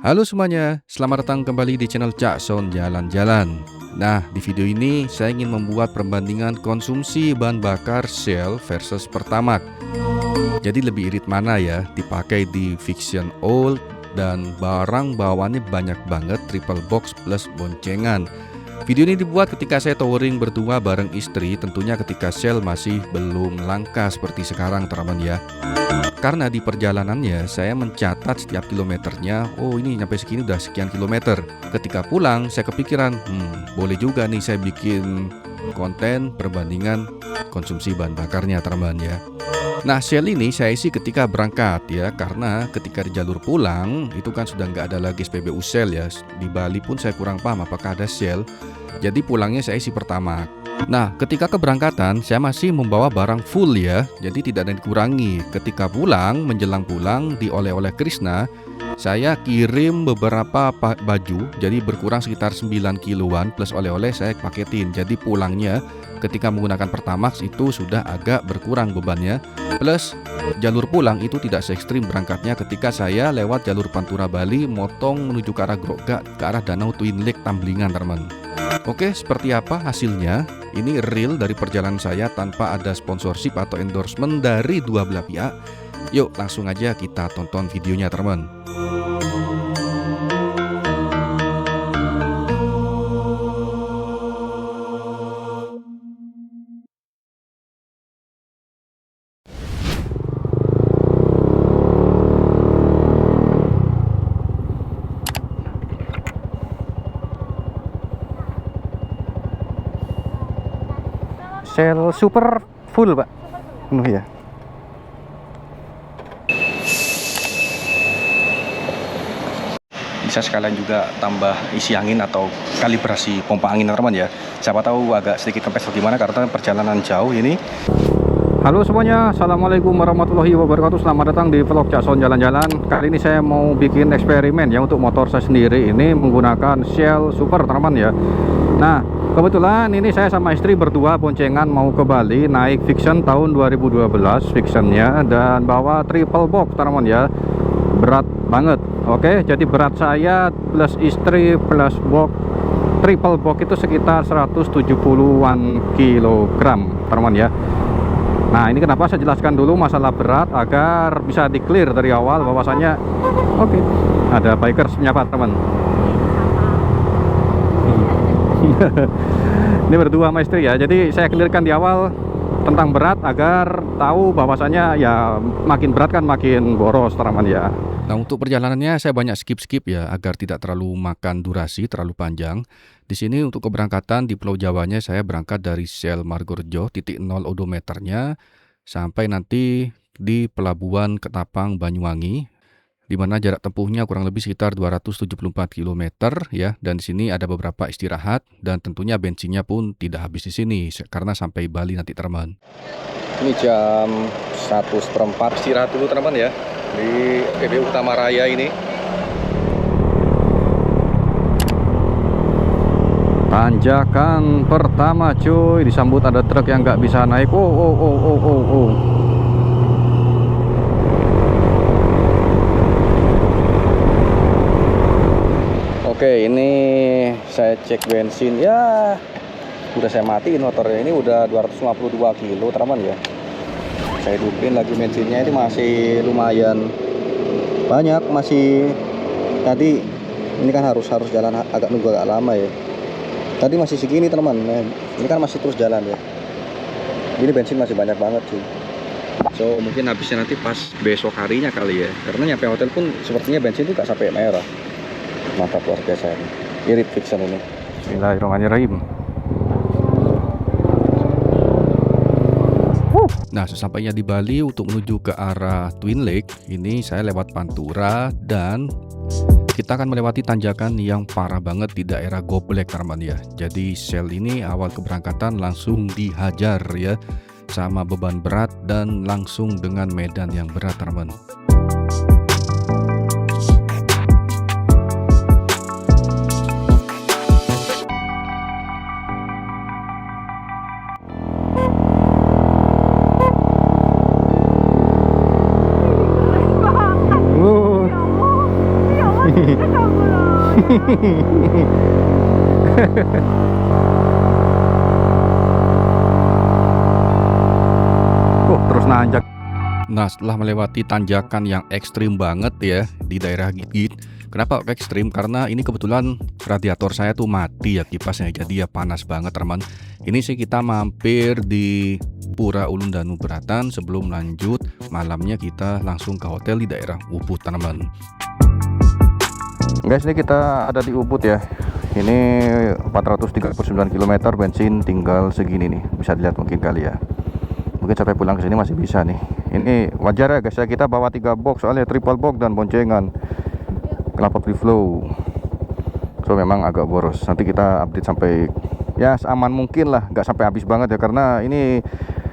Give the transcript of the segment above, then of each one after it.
Halo semuanya, selamat datang kembali di channel Cak Son Jalan-Jalan. Nah, di video ini saya ingin membuat perbandingan konsumsi bahan bakar Shell versus Pertamax. Jadi lebih irit mana ya, dipakai di Vixion Old dan barang bawaannya banyak banget, triple box plus boncengan. Video ini dibuat ketika saya touring berdua bareng istri, tentunya ketika Shell masih belum langka seperti sekarang teman-teman ya. Karena di perjalanannya saya mencatat setiap kilometernya, oh ini nyampe segini udah sekian kilometer. Ketika pulang saya kepikiran, boleh juga nih saya bikin konten perbandingan konsumsi bahan bakarnya teman-teman ya. Nah, Shell ini saya isi ketika berangkat ya, karena ketika di jalur pulang itu kan sudah nggak ada lagi SPBU Shell ya. Di Bali pun saya kurang paham apakah ada Shell. Jadi pulangnya saya isi Pertamax. Nah, ketika keberangkatan saya masih membawa barang full ya, jadi tidak ada yang dikurangi. Ketika pulang, menjelang pulang di oleh-oleh Krishna, saya kirim beberapa baju, jadi berkurang sekitar 9 kiloan plus oleh-oleh saya paketin. Jadi pulangnya ketika menggunakan Pertamax itu sudah agak berkurang bebannya. Plus jalur pulang itu tidak se-ekstrim berangkatnya ketika saya lewat jalur Pantura Bali, motong menuju ke arah Grogak, ke arah Danau Twin Lake Tamblingan teman. Oke, seperti apa hasilnya? Ini real dari perjalanan saya tanpa ada sponsorship atau endorsement dari dua belah pihak. Yuk langsung aja kita tonton videonya teman. Shell super full pak, penuh ya. Bisa sekalian juga tambah isi angin atau kalibrasi pompa angin teman ya. Siapa tahu agak sedikit kempes gimana karena perjalanan jauh ini. Halo semuanya, assalamualaikum warahmatullahi wabarakatuh. Selamat datang di vlog Cak Son Jalan-Jalan. Kali ini saya mau bikin eksperimen ya untuk motor saya sendiri. Ini menggunakan Shell Super teman ya. Nah, kebetulan ini saya sama istri berdua boncengan mau ke Bali, naik Vixion tahun 2012 Vixionnya, dan bawa triple box teman ya. Berat banget. Oke, jadi berat saya plus istri plus box triple box itu sekitar 170-an kilogram teman ya. Nah, ini kenapa saya jelaskan dulu masalah berat agar bisa di-clear dari awal bahwasanya oke, ada bikers menyapa teman. Ini berdua sama istri ya. Jadi saya clearkan di awal tentang berat agar tahu bahwasanya ya makin berat kan makin boros teman ya. Nah, untuk perjalanannya saya banyak skip ya agar tidak terlalu makan durasi terlalu panjang. Di sini untuk keberangkatan di Pulau Jawanya saya berangkat dari Shell Margorejo titik 0 odometernya sampai nanti di Pelabuhan Ketapang Banyuwangi, di mana jarak tempuhnya kurang lebih sekitar 274 km ya. Dan di sini ada beberapa istirahat dan tentunya bensinnya pun tidak habis di sini karena sampai Bali nanti teman. Ini jam 1:04 istirahat dulu teman ya di PBU Utama Raya ini. Tanjakan pertama cuy, disambut ada truk yang nggak bisa naik. Oh. Oke, ini saya cek bensin ya, udah saya matiin motornya, ini udah 252 kilo teman ya. Saya hidupin lagi bensinnya, ini masih lumayan banyak, masih tadi ini kan harus jalan agak nunggu agak lama ya. Tadi masih segini teman, ini kan masih terus jalan ya. Ini bensin masih banyak banget sih. So mungkin habisnya nanti pas besok harinya kali ya, karena nyampe hotel pun sepertinya bensin itu gak sampai merah. Mantap, luar biasa ini. Irit Vixion ini. Bismillahirrahmanirrahim. Nah, sesampainya di Bali untuk menuju ke arah Twin Lake, ini saya lewat Pantura dan kita akan melewati tanjakan yang parah banget di daerah Goblek teman ya. Jadi Shell ini awal keberangkatan langsung dihajar ya sama beban berat dan langsung dengan medan yang berat teman. Terus nanjak. Nah, setelah melewati tanjakan yang ekstrim banget ya di daerah Git-Git. Kenapa ekstrim? Karena ini kebetulan radiator saya tuh mati ya kipasnya, jadi ya panas banget teman. Ini sih kita mampir di Pura Ulun Danu Beratan. Sebelum lanjut, malamnya kita langsung ke hotel di daerah Ubud teman. Guys, ini kita ada di Ubud ya. Ini 439 km, bensin tinggal segini nih. Bisa dilihat mungkin kali ya. Mungkin sampai pulang ke sini masih bisa nih. Ini wajar ya guys ya, kita bawa 3 box soalnya triple box dan boncengan knalpot reflow. So memang agak boros. Nanti kita update sampai ya seaman mungkin lah, nggak sampai habis banget ya, karena ini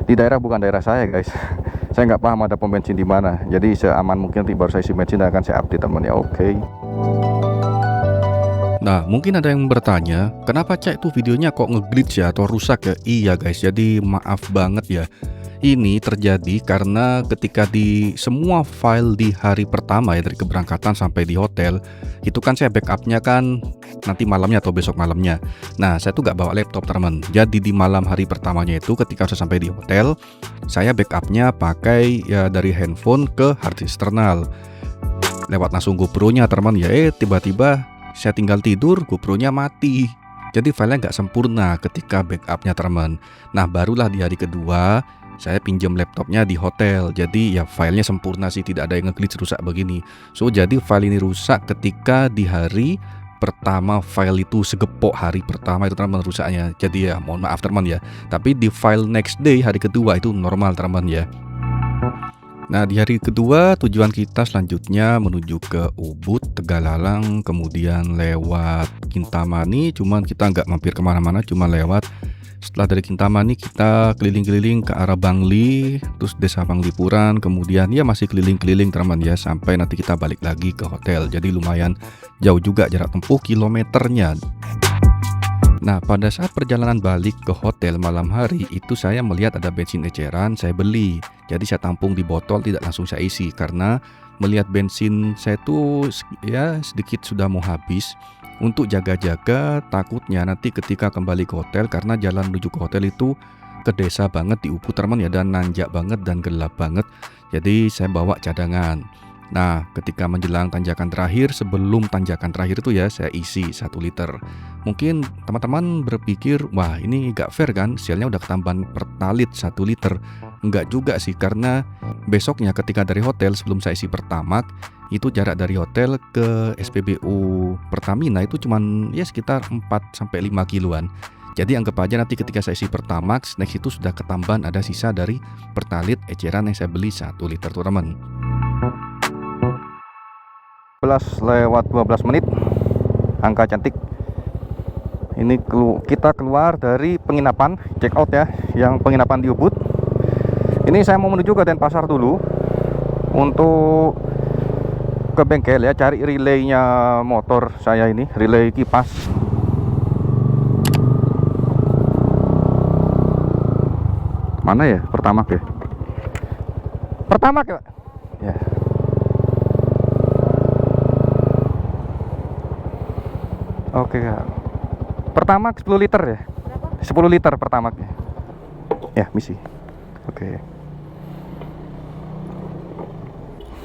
di daerah bukan daerah saya guys. Saya nggak paham ada pom bensin di mana. Jadi seaman mungkin nanti baru saya isi bensin dan akan saya update teman ya. Oke. Nah, mungkin ada yang bertanya, kenapa Cak itu videonya kok nge-glitch ya atau rusak ya? Iya guys, jadi maaf banget ya. Ini terjadi karena ketika di semua file di hari pertama ya, dari keberangkatan sampai di hotel, itu kan saya backupnya kan nanti malamnya atau besok malamnya. Nah, saya tuh gak bawa laptop teman. Jadi di malam hari pertamanya itu ketika saya sampai di hotel, saya backupnya pakai ya dari handphone ke hard disk eksternal. Lewat langsung GoPro-nya teman ya. Tiba-tiba saya tinggal tidur, GoPro-nya mati. Jadi filenya nggak sempurna ketika backupnya teman. Nah, barulah di hari kedua saya pinjam laptopnya di hotel. Jadi ya filenya sempurna sih, tidak ada yang nge-glitch rusak begini. So jadi file ini rusak ketika di hari pertama, file itu segepok hari pertama itu teman rusaknya. Jadi ya mohon maaf teman ya. Tapi di file next day hari kedua itu normal teman ya. Nah, di hari kedua tujuan kita selanjutnya menuju ke Ubud, Tegalalang, kemudian lewat Kintamani. Cuman kita nggak mampir kemana-mana, cuma lewat. Setelah dari Kintamani kita keliling-keliling ke arah Bangli, terus desa Banglipuran, kemudian ya masih keliling-keliling teman ya, sampai nanti kita balik lagi ke hotel. Jadi lumayan jauh juga jarak tempuh kilometernya. Nah, pada saat perjalanan balik ke hotel malam hari itu saya melihat ada bensin eceran, saya beli. Jadi saya tampung di botol, tidak langsung saya isi karena melihat bensin saya tuh ya sedikit sudah mau habis. Untuk jaga-jaga, takutnya nanti ketika kembali ke hotel, karena jalan menuju ke hotel itu ke desa banget di Ubud teman ya, dan nanjak banget dan gelap banget. Jadi saya bawa cadangan. Nah, ketika menjelang tanjakan terakhir, sebelum tanjakan terakhir itu ya saya isi 1 liter. Mungkin teman-teman berpikir, wah ini gak fair kan, sialnya udah ketambahan pertalit 1 liter. Enggak juga sih, karena besoknya ketika dari hotel sebelum saya isi Pertamax, itu jarak dari hotel ke SPBU Pertamina itu cuman ya sekitar 4-5 kiloan. Jadi anggap aja nanti ketika saya isi Pertamax, next itu sudah ketambahan ada sisa dari pertalit eceran yang saya beli 1 liter tuh teman. 11:12 menit, angka cantik. Ini kita keluar dari penginapan, check out ya, yang penginapan di Ubud. Ini saya mau menuju ke Denpasar dulu untuk ke bengkel ya, cari relaynya motor saya ini, relay kipas. Mana ya Pertamax ya? Pertamax ya, Pak? Ya. Oke Kak. Pertamax 10 liter ya? Berapa? 10 liter Pertamax ya, misi. Oke.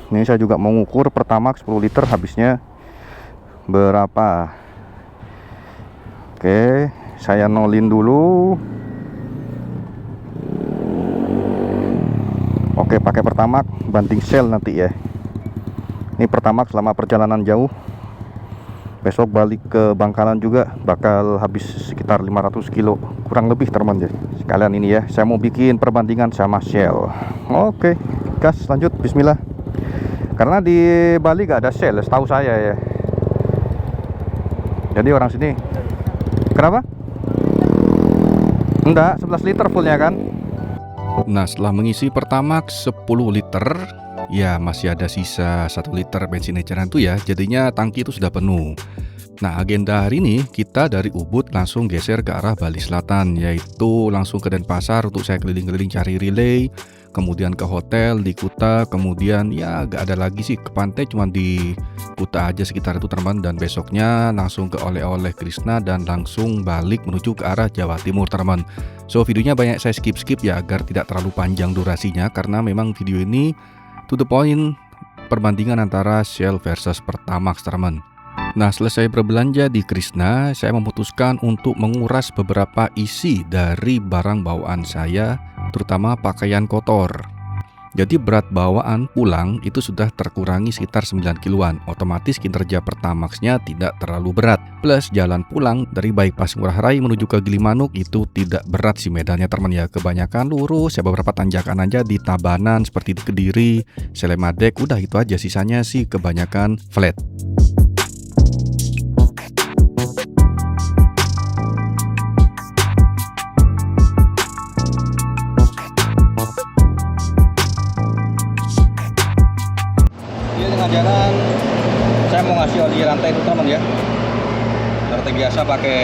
Ini saya juga mau ngukur Pertamax 10 liter habisnya berapa. Oke, saya nolin dulu. Oke, pakai Pertamax banting sel nanti ya. Ini Pertamax selama perjalanan jauh. Besok balik ke Bangkalan juga bakal habis sekitar 500 kilo kurang lebih teman ya. Sekalian ini ya, saya mau bikin perbandingan sama Shell. Oke, gas lanjut, bismillah. Karena di Bali gak ada Shell setahu saya ya. Jadi orang sini. Kenapa? Enggak, 11 liter fullnya kan. Nah, setelah mengisi Pertamax 10 liter, ya masih ada sisa 1 liter bensin eceran tuh ya. Jadinya tangki itu sudah penuh. Nah, agenda hari ini kita dari Ubud langsung geser ke arah Bali Selatan, yaitu langsung ke Denpasar untuk saya keliling-keliling cari relay, kemudian ke hotel di Kuta, kemudian ya gak ada lagi sih ke pantai, cuma di Kuta aja sekitar itu teman, dan besoknya langsung ke oleh-oleh Krishna dan langsung balik menuju ke arah Jawa Timur teman. So videonya banyak saya skip ya agar tidak terlalu panjang durasinya, karena memang video ini to the point, perbandingan antara Shell versus Pertamax teman. Nah, selesai berbelanja di Krishna, saya memutuskan untuk menguras beberapa isi dari barang bawaan saya, terutama pakaian kotor. Jadi berat bawaan pulang itu sudah terkurangi sekitar 9 kiloan. Otomatis kinerja Pertamaxnya tidak terlalu berat. Plus jalan pulang dari bypass Ngurah Rai menuju ke Gilimanuk itu tidak berat sih medannya teman ya. Kebanyakan lurus, ya beberapa tanjakan aja di Tabanan seperti di Kediri, Selemadek, udah itu aja, sisanya sih kebanyakan flat. Jalan saya mau ngasih oli rantai itu teman ya, seperti biasa pakai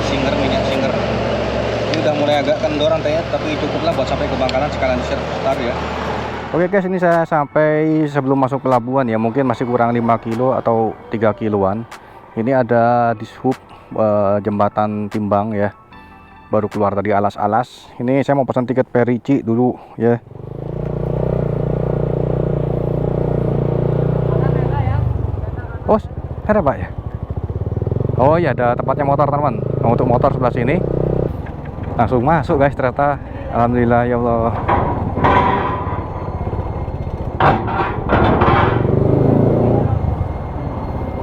singer, minyak singer. Ini udah mulai agak kendor rantainya, tapi cukuplah buat sampai ke Bangkalan sekalian start ya. Oke guys, ini saya sampai sebelum masuk pelabuhan ya, mungkin masih kurang 5 kilo atau 3 kiloan. Ini ada di sub jembatan Timbang ya, baru keluar tadi alas-alas. Ini saya mau pesan tiket Perici dulu ya. Oh, ada Pak ya? Oh ya, ada tempatnya motor teman. Nah, untuk motor sebelah sini. Langsung masuk guys ternyata. Alhamdulillah ya Allah.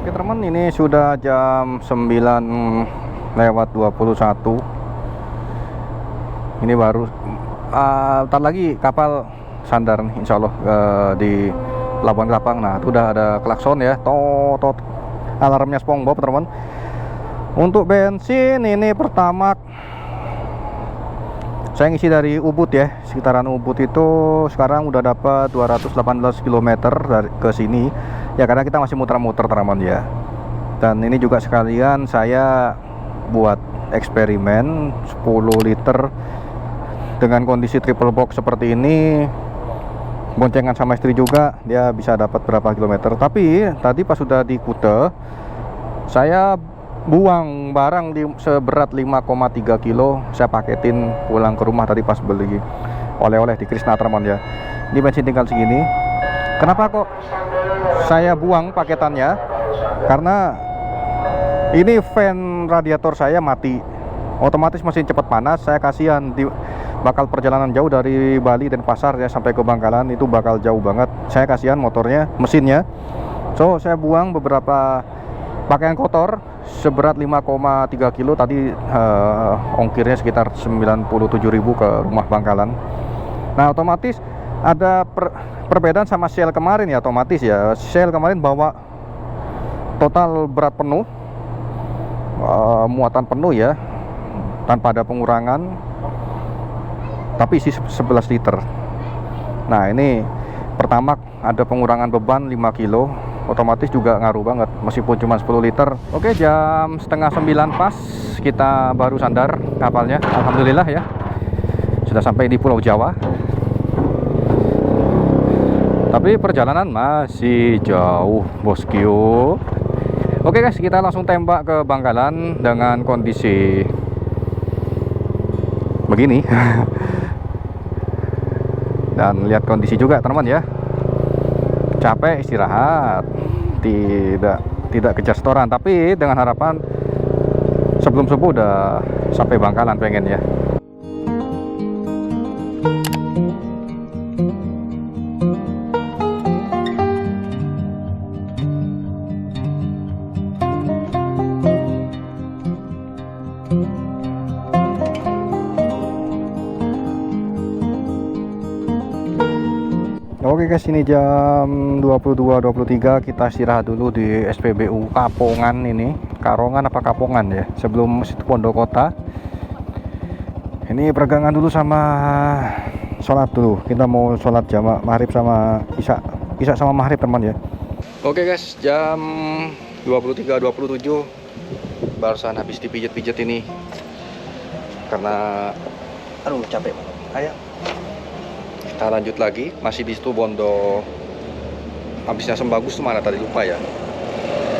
Oke teman, ini sudah jam 9:21. Ini baru ntar lagi kapal sandar nih insya Allah di Pelabuhan Kelapang. Nah, itu udah ada klakson ya, tot alarmnya SpongeBob teman. Untuk bensin ini Pertamax saya ngisi dari Ubud ya, sekitaran Ubud itu sekarang udah dapat 218 km dari ke sini ya, karena kita masih muter-muter teman ya. Dan ini juga sekalian saya buat eksperimen 10 liter dengan kondisi triple box seperti ini. Boncengan sama istri juga, dia bisa dapat berapa kilometer. Tapi tadi pas sudah di Kuta, saya buang barang seberat 5,3 kilo. Saya paketin pulang ke rumah tadi pas beli oleh-oleh di Krishna teman ya. Ini bensin tinggal segini. Kenapa kok saya buang paketannya? Karena ini fan radiator saya mati, otomatis mesin cepat panas. Saya kasihan bakal perjalanan jauh dari Bali dan Pasar ya sampai ke Bangkalan, itu bakal jauh banget. Saya kasihan motornya, mesinnya. So saya buang beberapa pakaian kotor seberat 5,3 kilo tadi, ongkirnya sekitar 97.000 ke rumah Bangkalan. Nah, otomatis ada perbedaan sama Shell kemarin ya, otomatis ya. Shell kemarin bawa total berat penuh, muatan penuh ya, tanpa ada pengurangan, tapi isi 11 liter. Nah, ini Pertamax ada pengurangan beban 5 kilo, otomatis juga ngaruh banget meskipun cuma 10 liter. Oke, jam 8:30 pas kita baru sandar kapalnya. Alhamdulillah ya, sudah sampai di Pulau Jawa. Tapi perjalanan masih jauh bosku. Oke guys, kita langsung tembak ke Bangkalan dengan kondisi begini. Dan lihat kondisi juga teman ya, capek istirahat, tidak kejar setoran, tapi dengan harapan sebelum subuh udah sampai Bangkalan pengen ya. Oke guys, ini jam 22.23, kita istirahat dulu di SPBU Kapongan ini. Karongan apa Kapongan ya, sebelum situ Pondok Kota. Ini peregangan dulu sama sholat dulu. Kita mau sholat jamaah maghrib sama isya sama maghrib teman ya. Oke guys, jam 23.27 barusan habis dipijat-pijat ini karena aduh capek banget. Ayo kita lanjut lagi, masih di situ Bondo. Habisnya Sembagus tuh mana tadi, lupa ya.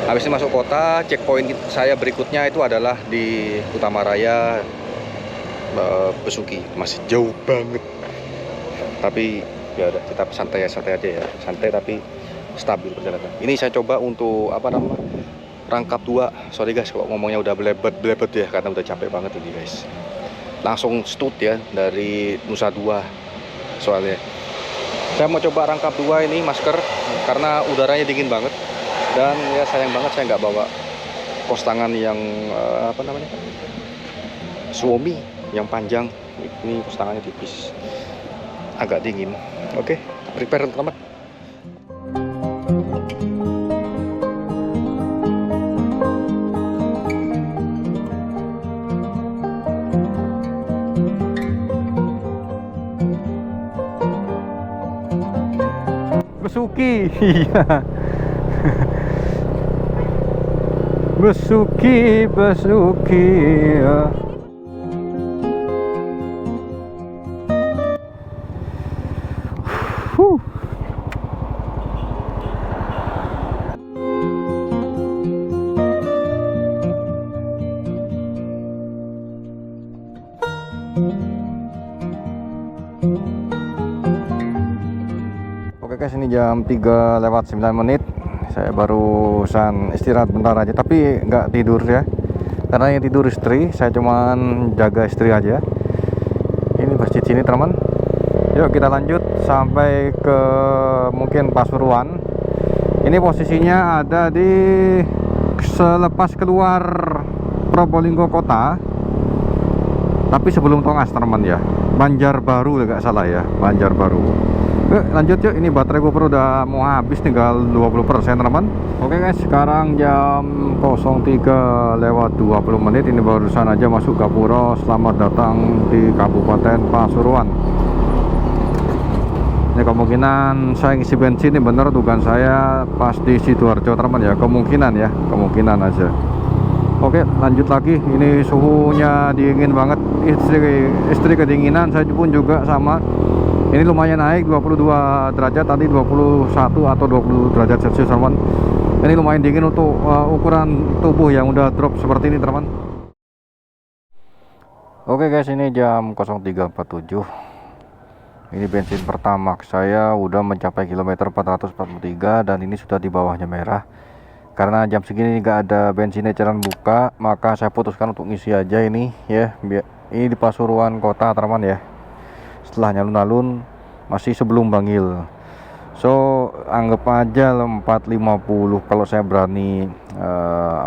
Habis ini masuk kota, checkpoint saya berikutnya itu adalah di Utama Raya Besuki. Masih jauh banget, tapi ya udah, kita santai aja ya, santai tapi stabil perjalanan. Ini saya coba untuk apa namanya, rangkap 2. Sorry guys kalau ngomongnya udah belebet ya, karena udah capek banget ini guys. Langsung stut ya dari Nusa 2 soalnya. Saya mau coba rangkap 2 ini masker karena udaranya dingin banget, dan ya sayang banget saya nggak bawa kos tangan yang apa namanya, Suomi yang panjang. Ini kos tangannya tipis, agak dingin. Oke, prepare teman-teman. Besuki, iya. Besuki ya. Huh. Oke guys, ini jam 3:09. Saya barusan istirahat bentar aja, tapi nggak tidur ya, karena yang tidur istri, saya cuman jaga istri aja. Ini masjid sini teman. Yuk kita lanjut sampai ke mungkin Pasuruan. Ini posisinya ada di selepas keluar Probolinggo kota, tapi sebelum Tongas teman ya, Banjarbaru nggak salah ya, Banjarbaru. Yuk lanjut yuk, ini baterai GoPro udah mau habis, tinggal 20% teman. Oke guys, sekarang jam 03:20. Ini barusan aja masuk Gapura. Selamat datang di Kabupaten Pasuruan. Ini kemungkinan saya ngisi bensin ini bener, dugaan saya pas di Sidoarjo teman ya, kemungkinan aja. Oke lanjut lagi, ini suhunya dingin banget, istri kedinginan, saya pun juga sama. Ini lumayan naik 22 derajat, tadi 21 atau 20 derajat Celcius teman. Ini lumayan dingin untuk ukuran tubuh yang udah drop seperti ini teman. Oke guys, ini jam 03:47. Ini bensin pertama saya udah mencapai kilometer 443, dan ini sudah di bawahnya merah. Karena jam segini nggak ada bensin eceran buka, maka saya putuskan untuk ngisi aja ini ya. Ini di Pasuruan kota teman ya, setelah nyalun-alun, masih sebelum Bangil. So anggap aja 4.50 kalau saya berani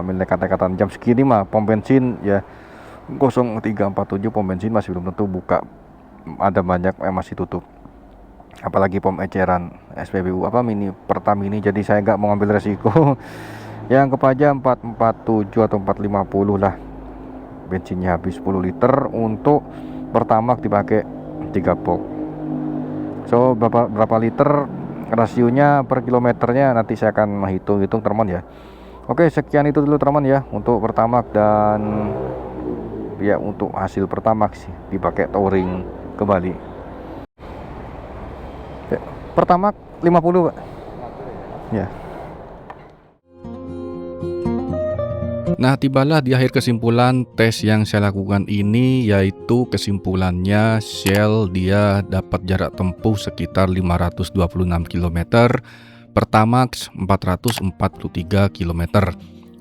ambil nekat-nekatan jam segini mah. Pom bensin ya 03:47, pom bensin masih belum tentu buka, ada banyak yang masih tutup, apalagi pom eceran SPBU apa mini Pertamini. Jadi saya nggak mau ngambil resiko. Yang anggap aja 447 atau 450 lah, bensinnya habis 10 liter. Untuk Pertamax dipakai 3 box. So berapa liter rasionya per kilometernya nanti saya akan menghitung teman ya. Oke, sekian itu dulu teman ya untuk Pertamax, dan ya untuk hasil Pertamax dipakai touring kembali. Pertamax 50 Pak ya. Nah, tibalah di akhir kesimpulan tes yang saya lakukan ini, yaitu kesimpulannya Shell dia dapat jarak tempuh sekitar 526 km, Pertamax 443 km.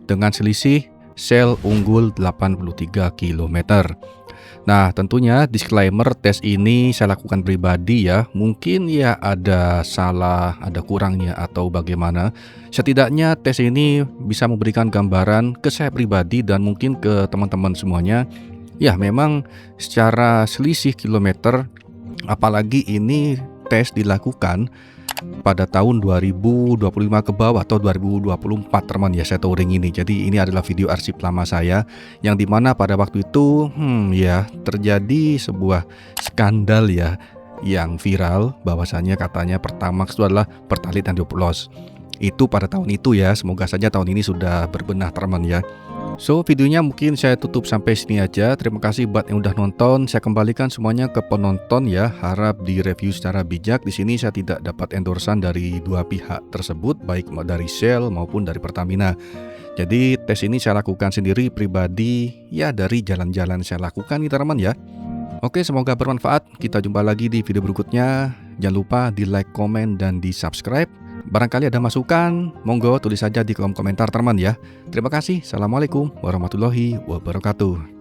Dengan selisih Shell unggul 83 km. Nah, tentunya disclaimer, tes ini saya lakukan pribadi ya. Mungkin ya ada salah, ada kurangnya atau bagaimana. Setidaknya tes ini bisa memberikan gambaran ke saya pribadi dan mungkin ke teman-teman semuanya. Ya, memang secara selisih kilometer, apalagi ini tes dilakukan pada tahun 2025 ke bawah atau 2024 teman ya, saya touring ini. Jadi ini adalah video arsip lama saya, yang dimana pada waktu itu ya terjadi sebuah skandal ya yang viral, bahwasanya katanya Pertamax itu adalah Pertalite Androplos. Itu pada tahun itu ya, semoga saja tahun ini sudah berbenah teman ya. So videonya mungkin saya tutup sampai sini aja. Terima kasih buat yang udah nonton. Saya kembalikan semuanya ke penonton ya. Harap direview secara bijak. Di sini saya tidak dapat endorsan dari dua pihak tersebut, baik dari Shell maupun dari Pertamina. Jadi tes ini saya lakukan sendiri pribadi ya, dari jalan-jalan saya lakukan nih teman-teman ya. Oke, semoga bermanfaat. Kita jumpa lagi di video berikutnya. Jangan lupa di like, komen, dan di subscribe. Barangkali ada masukan, monggo tulis saja di kolom komentar teman ya. Terima kasih. Assalamualaikum warahmatullahi wabarakatuh.